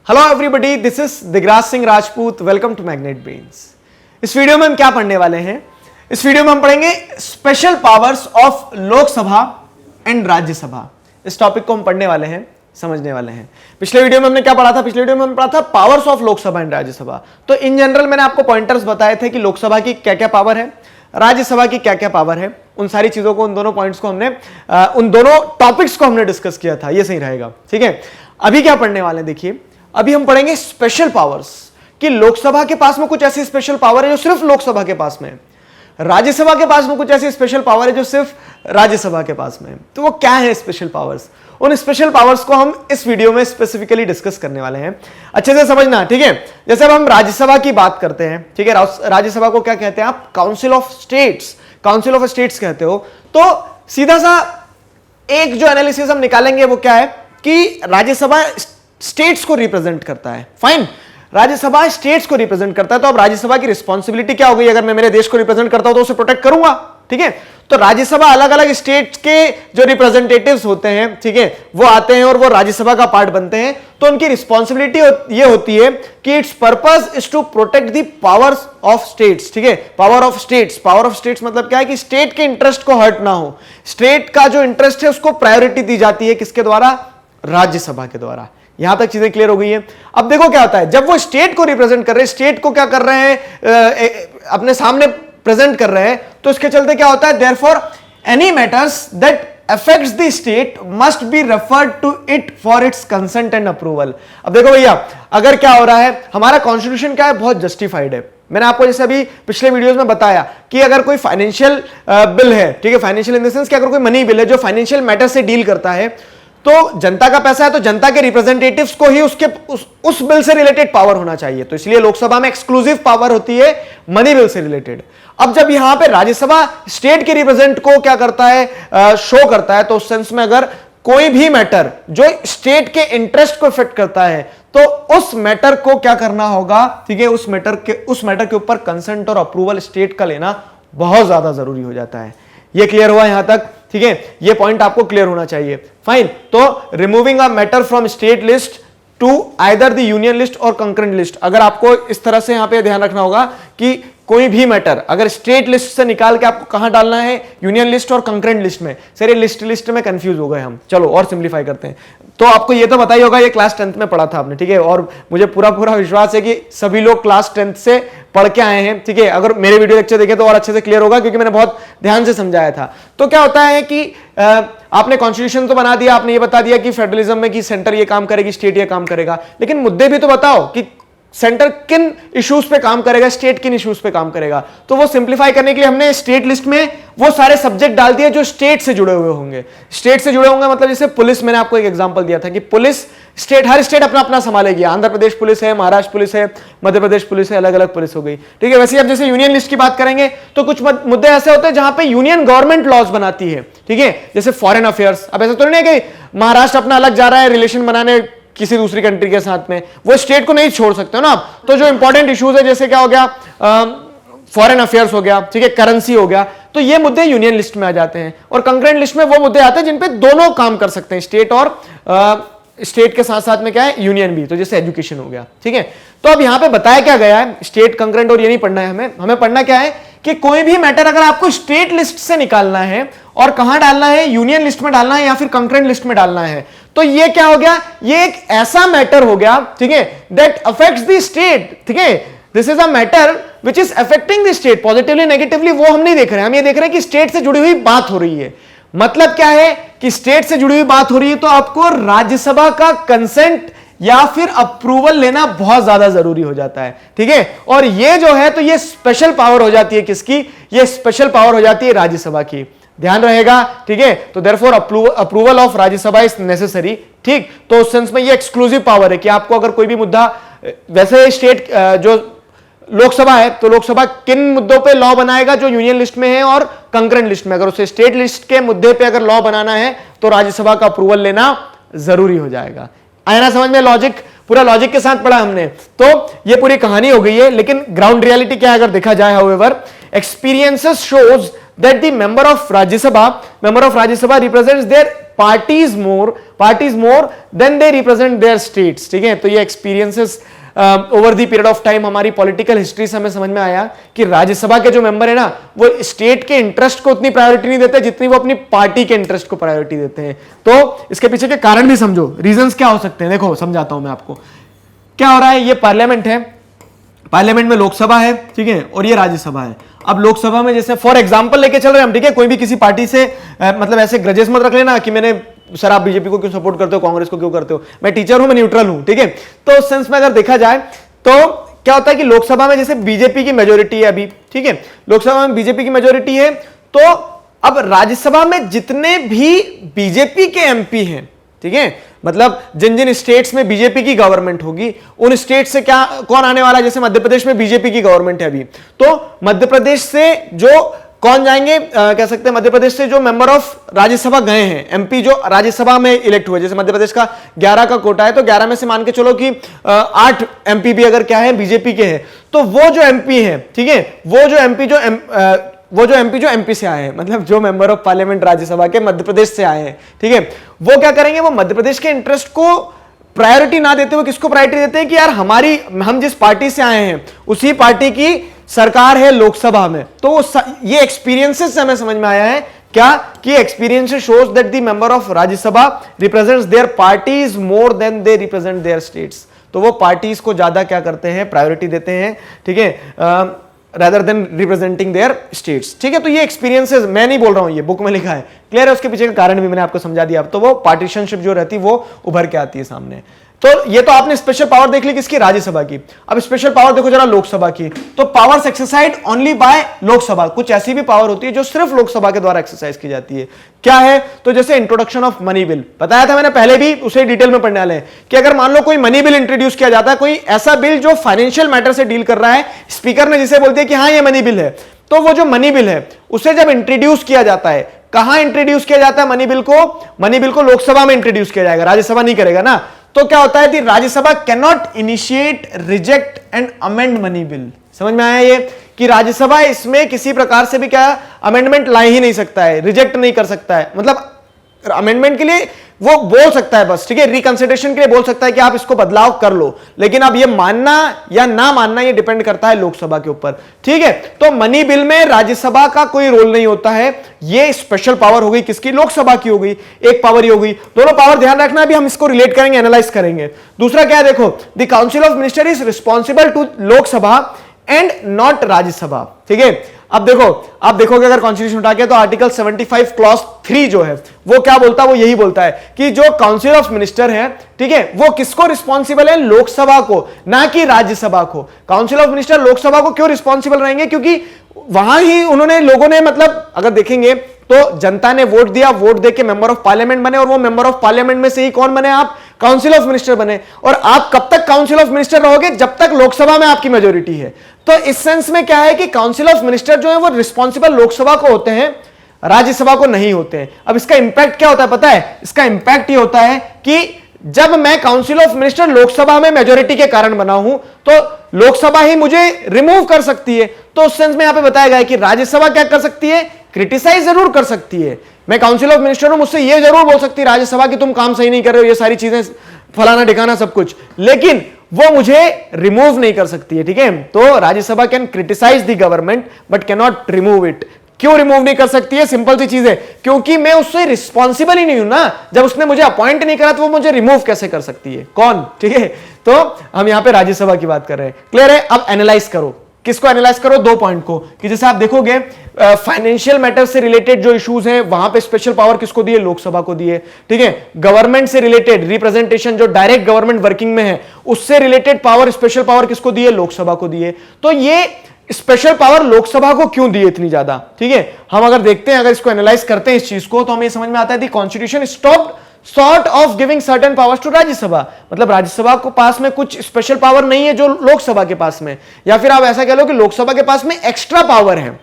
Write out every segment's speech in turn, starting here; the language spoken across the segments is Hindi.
Hello everybody, this is Digraj Singh Rajput. Welcome to Magnet Brains. इस वीडियो में हम क्या पढ़ने वाले हैं? इस वीडियो में हम पढ़ेंगे special powers of Lok Sabha and Rajya Sabha. इस टॉपिक को हम पढ़ने वाले हैं, समझने वाले हैं। पिछले वीडियो में हमने क्या पढ़ा था? पिछले वीडियो में हमने पढ़ा था powers of Lok Sabha and Rajya Sabha. तो इन जनरल मैंने आपको पॉइंटर्स बताए थे कि लोकसभा की क्या क्या पावर है, राज्यसभा की क्या क्या पावर है। उन सारी चीजों को, उन दोनों पॉइंट्स को हमने उन दोनों टॉपिक्स को हमने डिस्कस किया था। ये सही रहेगा, ठीक है। अभी क्या पढ़ने वाले हैं? देखिए, अभी हम पढ़ेंगे स्पेशल पावर्स कि लोकसभा के पास में कुछ ऐसी स्पेशल पावर है जो सिर्फ लोकसभा के पास में है, राज्यसभा के पास में कुछ ऐसी स्पेशल पावर है जो सिर्फ राज्यसभा के पास में है। तो वो क्या है स्पेशल पावर्स? उन स्पेशल पावर्स को हम इस वीडियो में स्पेसिफिकली डिस्कस करने वाले हैं। अच्छे से समझना, ठीक है। जैसे अब हम राज्यसभा की बात करते हैं, ठीक है। राज्यसभा को क्या कहते हैं आप? Council of states. Council of states कहते हो। तो सीधा सा एक जो एनालिसिस हम निकालेंगे वो क्या है कि राज्यसभा स्टेट्स को रिप्रेजेंट करता है। फाइन, राज्यसभा स्टेट्स को रिप्रेजेंट करता है। तो अब राज्यसभा की रिस्पॉन्सिबिलिटी क्या हो गई? अगर मैं मेरे देश को रिप्रेजेंट करता हूं तो उसे प्रोटेक्ट करूंगा, ठीक है। तो राज्यसभा अलग अलग स्टेट के जो रिप्रेजेंटेटिव्स होते हैं, ठीक है, वो आते हैं और वो राज्यसभा का पार्ट बनते हैं। तो उनकी रिस्पॉन्सिबिलिटी ये होती है कि its purpose is to protect the powers of states, ठीक है। Power of states, power of states मतलब क्या है कि स्टेट के इंटरेस्ट को हर्ट ना हो। स्टेट का जो इंटरेस्ट है उसको प्रायोरिटी दी जाती है। किसके द्वारा? राज्यसभा के द्वारा। यहां तक चीजें क्लियर हो गई है। अब देखो क्या होता है, जब वो स्टेट को रिप्रेजेंट कर रहे हैं, स्टेट को क्या कर रहे हैं, अपने सामने प्रेजेंट कर रहे हैं, तो इसके चलते क्या होता है, therefore any matters that affects the state must be referred to it for its consent and approval. अब देखो भैया, अगर क्या हो रहा है, हमारा कॉन्स्टिट्यूशन क्या है, बहुत जस्टिफाइड है। मैंने आपको जैसे अभी पिछले वीडियोस में बताया कि अगर कोई फाइनेंशियल बिल है, ठीक है, फाइनेंशियल इन द सेंस कि अगर कोई मनी बिल है जो फाइनेंशियल मैटर से डील करता है, तो जनता का पैसा है तो जनता के रिप्रेजेंटेटिव्स को ही उस बिल से रिलेटेड पावर होना चाहिए। तो इसलिए लोकसभा में एक्सक्लूसिव पावर होती है मनी बिल से रिलेटेड। अब जब यहां पे राज्यसभा स्टेट के रिप्रेजेंट को क्या करता है, शो करता है, तो उस सेंस में अगर कोई भी मैटर जो स्टेट के इंटरेस्ट को इफेक्ट करता है तो उस मैटर को क्या करना होगा, ठीक है, उस मैटर के ऊपर कंसेंट और अप्रूवल स्टेट का लेना बहुत ज्यादा जरूरी हो जाता है। ये क्लियर हुआ यहां तक? ठीक है, ये पॉइंट आपको क्लियर होना चाहिए। फाइन, तो removing a matter from state list to either the union list और कंकरेंट लिस्ट। अगर आपको इस तरह से यहां पे ध्यान रखना होगा कि कोई भी मैटर अगर स्टेट लिस्ट से निकाल के आपको कहां डालना है, यूनियन लिस्ट और कंकरेंट लिस्ट में। सर ये लिस्ट में कंफ्यूज हो गए हम, चलो और सिंप्लीफाई करते हैं। तो आपको ये तो बताइए होगा, ये क्लास 10th में पढ़ा था आपने, ठीक है, और मुझे पूरा विश्वास है कि सभी लोग क्लास 10th से पढ़ के आए हैं, ठीक है। अगर मेरे वीडियो लेक्चर देखे तो और अच्छे से क्लियर होगा क्योंकि मैंने बहुत ध्यान से समझाया था। तो क्या होता है कि आपने कॉन्स्टिट्यूशन तो बना दिया, आपने ये बता दिया कि फेडरलिज्म में कि सेंटर ये काम करेगी, स्टेट ये काम करेगा, लेकिन मुद्दे भी तो बताओ कि सेंटर किन इश्यूज पे काम करेगा, स्टेट किन इश्यूज पे काम करेगा। तो वो सिंप्लीफाई करने के लिए हमने स्टेट लिस्ट में वो सारे सब्जेक्ट डाल दिए जो स्टेट से जुड़े हुए होंगे। स्टेट से जुड़े होंगे मतलब जैसे पुलिस, मैंने आपको एक एग्जांपल दिया था कि पुलिस स्टेट, हर स्टेट अपना अपना संभालेगी। आंध्र प्रदेश पुलिस है, महाराष्ट्र पुलिस है, मध्य प्रदेश पुलिस है, अलग अलग पुलिस हो गई, ठीक है। वैसे अब जैसे यूनियन लिस्ट की बात करेंगे तो कुछ मुद्दे ऐसे होते हैं जहां पे यूनियन गवर्नमेंट लॉज बनाती है, ठीक है, जैसे फॉरेन अफेयर्स। अब ऐसा तो नहीं है कि महाराष्ट्र अपना अलग जा रहा है रिलेशन बनाने किसी दूसरी कंट्री के साथ में, वो स्टेट को नहीं छोड़ सकते हो ना आप। तो जो इंपॉर्टेंट इश्यूज है, जैसे क्या हो गया, फॉरेन अफेयर्स हो गया, ठीक है, करेंसी हो गया, तो ये मुद्दे यूनियन लिस्ट में आ जाते हैं। और कंकरेंट लिस्ट में वो मुद्दे आते हैं जिन पे दोनों काम कर सकते हैं, स्टेट और स्टेट के साथ साथ में क्या है, यूनियन भी। तो जैसे एजुकेशन हो गया, ठीक है। तो अब यहां पे बताया क्या गया है, स्टेट, कंकरेंट और ये नहीं पढ़ना है हमें पढ़ना क्या है कि कोई भी मैटर अगर आपको स्टेट लिस्ट से निकालना है और कहां डालना है, यूनियन लिस्ट में डालना है या फिर कंकरेंट लिस्ट में डालना है, तो ये क्या हो गया, ये एक ऐसा मैटर हो गया, ठीक है, दैट अफेक्ट्स द स्टेट, ठीक है। This is a matter which is affecting the state positively negatively, वो हम नहीं देख रहे हैं, हम ये देख रहे हैं कि स्टेट से जुड़ी हुई बात हो रही है। मतलब क्या है कि स्टेट से जुड़ी हुई बात हो रही है तो आपको राज्यसभा का कंसेंट या फिर अप्रूवल लेना बहुत ज्यादा जरूरी हो जाता है, ठीक है। और ये जो है तो ये स्पेशल पावर हो जाती है किसकी? ये स्पेशल पावर हो जाती है राज्यसभा की। ध्यान रहेगा, ठीक है। तो therefore approval of Rajya Sabha is necessary, ठीक। तो उस सेंस में ये एक्सक्लूसिव पावर है कि आपको अगर कोई भी मुद्दा, वैसे स्टेट जो लोकसभा है तो लोकसभा किन मुद्दों पे लॉ बनाएगा, जो यूनियन लिस्ट में है और कंकरेंट लिस्ट में। अगर उसे स्टेट लिस्ट के मुद्दे पे अगर लॉ बनाना है तो राज्यसभा का अप्रूवल लेना जरूरी हो जाएगा। आया ना समझ में? लॉजिक, पूरा लॉजिक के साथ पढ़ा हमने। तो ये पूरी कहानी हो गई है, लेकिन ग्राउंड रियलिटी क्या है अगर देखा जाए, however experiences shows that the member of Rajya Sabha represents their parties more than they represent their states. ठीक है, तो ये experiences over the period of time हमारी पॉलिटिकल हिस्ट्री से हमें समझ में आया कि राज्यसभा के जो मेंबर है ना, वो स्टेट के इंटरेस्ट को उतनी प्रायोरिटी नहीं देते जितनी वो अपनी पार्टी के इंटरेस्ट को प्रायोरिटी देते हैं। तो इसके पीछे के कारण भी समझो, रीजंस क्या हो सकते हैं। देखो समझाता हूं मैं आपको क्या हो रहा है। ये पार्लियामेंट है, पार्लियामेंट में लोकसभा है, ठीक है, और ये राज्यसभा है। अब लोकसभा में जैसे फॉर एग्जांपल लेके चल रहे हैं हम, ठीक है, कोई भी किसी पार्टी से मतलब ऐसे ग्रजेस मत रख लेना कि मैंने सर आप बीजेपी को क्यों सपोर्ट करते हो, कांग्रेस को क्यों करते हो, मैं टीचर हूं, मैं न्यूट्रल हूं। ठीक है, तो उस सेंस में अगर देखा जाए तो क्या होता है कि लोकसभा में जैसे बीजेपी की मेजोरिटी है अभी, ठीक है, लोकसभा में बीजेपी की मेजोरिटी है, तो अब राज्यसभा में जितने भी बीजेपी के एमपी हैं, ठीक है, मतलब जिन जिन स्टेट्स में बीजेपी की गवर्नमेंट होगी उन स्टेट से क्या कौन आने वाला है। जैसे मध्य प्रदेश में बीजेपी की गवर्नमेंट है अभी, तो मध्य प्रदेश से जो कौन जाएंगे, कह सकते हैं मध्य प्रदेश से जो मेंबर ऑफ राज्यसभा गए हैं, एमपी जो राज्यसभा में इलेक्ट हुए, जैसे मध्य प्रदेश का 11 का कोटा है, तो 11 में से मान के चलो कि 8 एमपी भी अगर क्या है बीजेपी के हैं, तो वो जो एमपी है, ठीक है, वो जो एमपी जो एमपी से आए हैं, मतलब जो मेंबर ऑफ पार्लियामेंट राज्यसभा के मध्य प्रदेश से आए हैं, ठीक है, वो क्या करेंगे, वो मध्य प्रदेश के इंटरेस्ट को प्रायोरिटी ना देते हुए किसको प्रायोरिटी देते हैं कि यार हम जिस पार्टी से आए हैं उसी पार्टी की सरकार है लोकसभा में। तो ये एक्सपीरियंसेस से हमें समझ में आया है क्या कि experiences shows that the member of Rajya Sabha represents their parties more than they represent their states. तो वो पार्टीज को ज्यादा क्या करते हैं, प्रायोरिटी देते हैं, ठीक है, rather than representing their states। ठीक है, तो ये एक्सपीरियंसेस मैं नहीं बोल रहा हूं, ये बुक में लिखा है, क्लियर है। उसके पीछे का कारण भी मैंने आपको समझा दिया। अब तो वो पार्टीशनशिप जो रहती है वो उभर के आती है सामने। तो ये तो आपने स्पेशल पावर देख ली किसकी, राज्यसभा की। अब स्पेशल पावर देखो जरा लोकसभा की, तो powers exercise only by Lok Sabha. कुछ ऐसी भी पावर होती है जो सिर्फ लोकसभा के द्वारा एक्सरसाइज की जाती है। क्या है, तो जैसे इंट्रोडक्शन ऑफ मनी बिल, बताया था मैंने पहले भी, उसे डिटेल में पढ़ने वाले हैं कि अगर मान लो कोई मनी बिल इंट्रोड्यूस किया जाता है, कोई ऐसा बिल जो फाइनेंशियल मैटर से डील कर रहा है, स्पीकर ने जिसे बोल दिया कि हाँ ये मनी बिल है, तो वो जो मनी बिल है उसे जब इंट्रोड्यूस किया जाता है, कहां इंट्रोड्यूस किया जाता है मनी बिल को लोकसभा में इंट्रोड्यूस किया जाएगा, राज्यसभा नहीं करेगा ना। तो क्या होता है कि Rajya Sabha can not initiate, reject and amend money bill. समझ में आया ये कि राज्यसभा इसमें किसी प्रकार से भी क्या अमेंडमेंट ला ही नहीं सकता है, रिजेक्ट नहीं कर सकता है, मतलब अमेंडमेंट के लिए वो बोल सकता है बस, ठीक है, रिकंसिडरेशन के लिए बोल सकता है कि आप इसको बदलाव कर लो, लेकिन अब ये मानना या ना मानना ये डिपेंड करता है लोकसभा के ऊपर। ठीक है, तो मनी बिल में राज्यसभा का कोई रोल नहीं होता है। ये स्पेशल पावर हो गई किसकी, लोकसभा की हो गई, एक पावर ही हो गई। दोनों पावर ध्यान रखना, अभी हम इसको रिलेट करेंगे, एनालाइज करेंगे। दूसरा क्या है, देखो the council of minister is responsible to Lok Sabha and not Rajya Sabha. ठीक है, अब देखो, आप देखोगे अगर कॉन्स्टिट्यूशन उठा के तो आर्टिकल 75 क्लॉज 3 जो है वो क्या बोलता है, वो यही बोलता है कि जो काउंसिल ऑफ मिनिस्टर है, ठीक है, वो किसको रिस्पॉन्सिबल है, लोकसभा को, ना कि राज्यसभा को। काउंसिल ऑफ मिनिस्टर लोकसभा को क्यों रिस्पॉन्सिबल रहेंगे, क्योंकि वहां ही उन्होंने लोगों ने, मतलब अगर देखेंगे तो जनता ने वोट दिया, वोट देके मेंबर ऑफ पार्लियामेंट बने, और वो मेंबर ऑफ पार्लियामेंट में से ही कौन बने, आप काउंसिल ऑफ मिनिस्टर बने। और आप कब तक काउंसिल ऑफ मिनिस्टर रहोगे, जब तक लोकसभा में आपकी मेजोरिटी है। तो इस सेंस में क्या है कि काउंसिल ऑफ मिनिस्टर जो है वो रिस्पॉन्सिबल लोकसभा को होते हैं, राज्यसभा को नहीं होते हैं। अब इसका इंपैक्ट क्या होता है पता है, इसका इंपैक्ट ये होता है कि जब मैं काउंसिल ऑफ मिनिस्टर लोकसभा में मेजोरिटी के कारण बना हूं, तो लोकसभा ही मुझे रिमूव कर सकती है। तो उस सेंस में यहां पे बताया गया है कि राज्यसभा क्या कर सकती है, क्रिटिसाइज जरूर कर सकती है। मैं काउंसिल ऑफ मिनिस्टर हूं, मुझसे यह जरूर बोल सकती है राज्यसभा की तुम काम सही नहीं कर रहे हो, ये सारी चीजें फलाना ठिकाना सब कुछ, लेकिन वो मुझे रिमूव नहीं कर सकती है। ठीक है, तो Rajya Sabha can criticise the government but can not remove it. क्यों रिमूव नहीं कर सकती है, सिंपल सी चीज है, क्योंकि मैं उससे रिस्पॉन्सिबल ही नहीं हूं ना। जब उसने मुझे अपॉइंट नहीं करा तो वो मुझे रिमूव कैसे कर सकती है, कौन। ठीक है, तो हम यहां पे राज्यसभा की बात कर रहे हैं, क्लियर है। अब एनालाइज करो, किसको एनालाइज करो, 2 पॉइंट को, कि जैसे आप देखोगे फाइनेंशियल मैटर से रिलेटेड जो इश्यूज हैं वहां पे स्पेशल पावर किसको दी है, लोकसभा को दी है। ठीक है, गवर्नमेंट से रिलेटेड रिप्रेजेंटेशन जो डायरेक्ट गवर्नमेंट वर्किंग में है उससे रिलेटेड पावर, स्पेशल पावर किसको दी है, लोकसभा को दी है। तो ये स्पेशल पावर लोकसभा को क्यों दी है इतनी ज्यादा, ठीक है, हम अगर देखते हैं, अगर इसको एनालाइज करते हैं इस चीज को, तो हमें समझ में आता है the constitution stopped sort of giving certain powers to Rajya Sabha. मतलब राज्यसभा को पास में कुछ स्पेशल पावर नहीं है जो लोकसभा के पास में, या फिर आप ऐसा कह लो कि लोकसभा के पास में एक्स्ट्रा पावर है।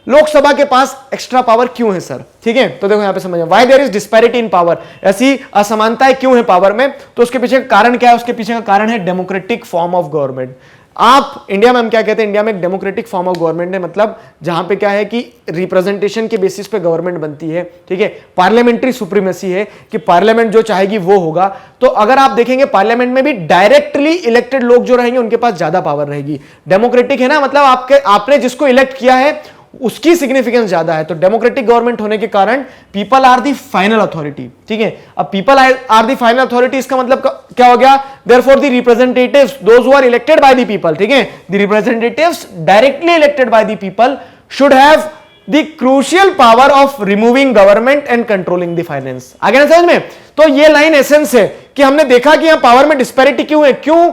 लोकसभा के पास एक्स्ट्रा पावर क्यों है सर? ठीक है, तो देखो यहां पे समझो, why there is disparity in power, ऐसी असमानताएं क्यों है पावर में? तो उसके पीछे का कारण क्या है? उसके पीछे का कारण है डेमोक्रेटिक फॉर्म ऑफ गवर्नमेंट। आप इंडिया में हम क्या कहते हैं? इंडिया में एक डेमोक्रेटिक फॉर्म ऑफ गवर्नमेंट है, मतलब जहां पे क्या है कि रिप्रेजेंटेशन के बेसिस पे गवर्नमेंट बनती है। ठीक है, पार्लियामेंट्री सुप्रीमेसी है कि पार्लियामेंट जो चाहेगी वो होगा। तो अगर आप देखेंगे पार्लियामेंट में भी डायरेक्टली इलेक्टेड लोग जो रहेंगे उनके पास ज्यादा पावर रहेगी। डेमोक्रेटिक है ना, मतलब आपने जिसको इलेक्ट किया है उसकी सिग्निफिकेंस ज्यादा है। तो डेमोक्रेटिक गवर्नमेंट होने के कारण people are the final authority. ठीक है, अब people are the final authority, इसका मतलब क्या हो गया? Therefore the representatives, those who are elected by the people, ठीक है, the representatives directly elected by the people should have the crucial power of removing government and controlling the finance. आगे ना समझ में? तो ये लाइन एसेंस है कि हमने देखा कि यहां पावर में डिस्पैरिटी क्यों है, क्यों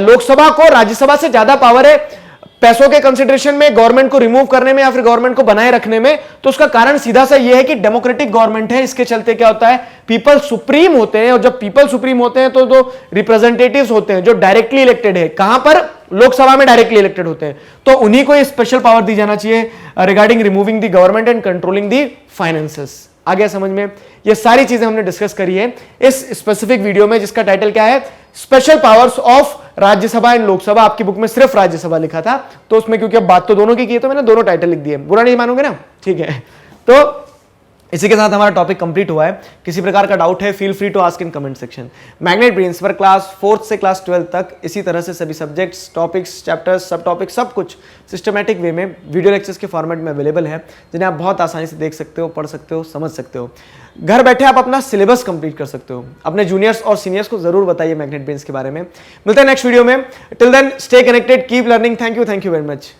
लोकसभा को राज्यसभा से ज्यादा पावर है पैसों के कंसिडरेशन में, गवर्नमेंट को रिमूव करने में या फिर गवर्नमेंट को बनाए रखने में। तो उसका कारण सीधा सा यह है कि डेमोक्रेटिक गवर्नमेंट है, इसके चलते क्या होता है, पीपल सुप्रीम होते हैं। और जब पीपल सुप्रीम होते हैं तो जो रिप्रेजेंटेटिव्स होते हैं जो डायरेक्टली इलेक्टेड है, कहां पर? लोकसभा में डायरेक्टली इलेक्टेड होते हैं, तो उन्हीं को स्पेशल पावर दी जाना चाहिए regarding removing the government and controlling the finances. आ गया समझ में? ये सारी चीजें हमने डिस्कस करी है इस स्पेसिफिक वीडियो में, जिसका टाइटल क्या है? Special powers of Rajya Sabha and Lok Sabha. आपकी बुक में सिर्फ राज्यसभा लिखा था, तो उसमें क्योंकि अब बात तो दोनों की तो मैंने दोनों टाइटल लिख दिए। बुरा नहीं मानोगे ना? ठीक है, तो इसी के साथ हमारा टॉपिक कंप्लीट हुआ है। किसी प्रकार का डाउट है, feel free to ask in comment section. Magnet Brains पर क्लास 4th से क्लास 12 तक इसी तरह से सभी सब्जेक्ट्स, टॉपिक्स, चैप्टर्स, सब टॉपिक्स, सब कुछ सिस्टमैटिक वे में वीडियो लेक्चर्स के फॉर्मेट में अवेलेबल है, जिन्हें आप बहुत आसानी से देख सकते हो, पढ़ सकते हो, समझ सकते हो। घर बैठे आप अपना सिलेबस कंप्लीट कर सकते हो। अपने जूनियर्स और सीनियर्स को जरूर बताइए मैग्नेट ब्रेन्स के बारे में। मिलते हैं नेक्स्ट वीडियो में। Till then stay connected, keep learning. Thank you very much.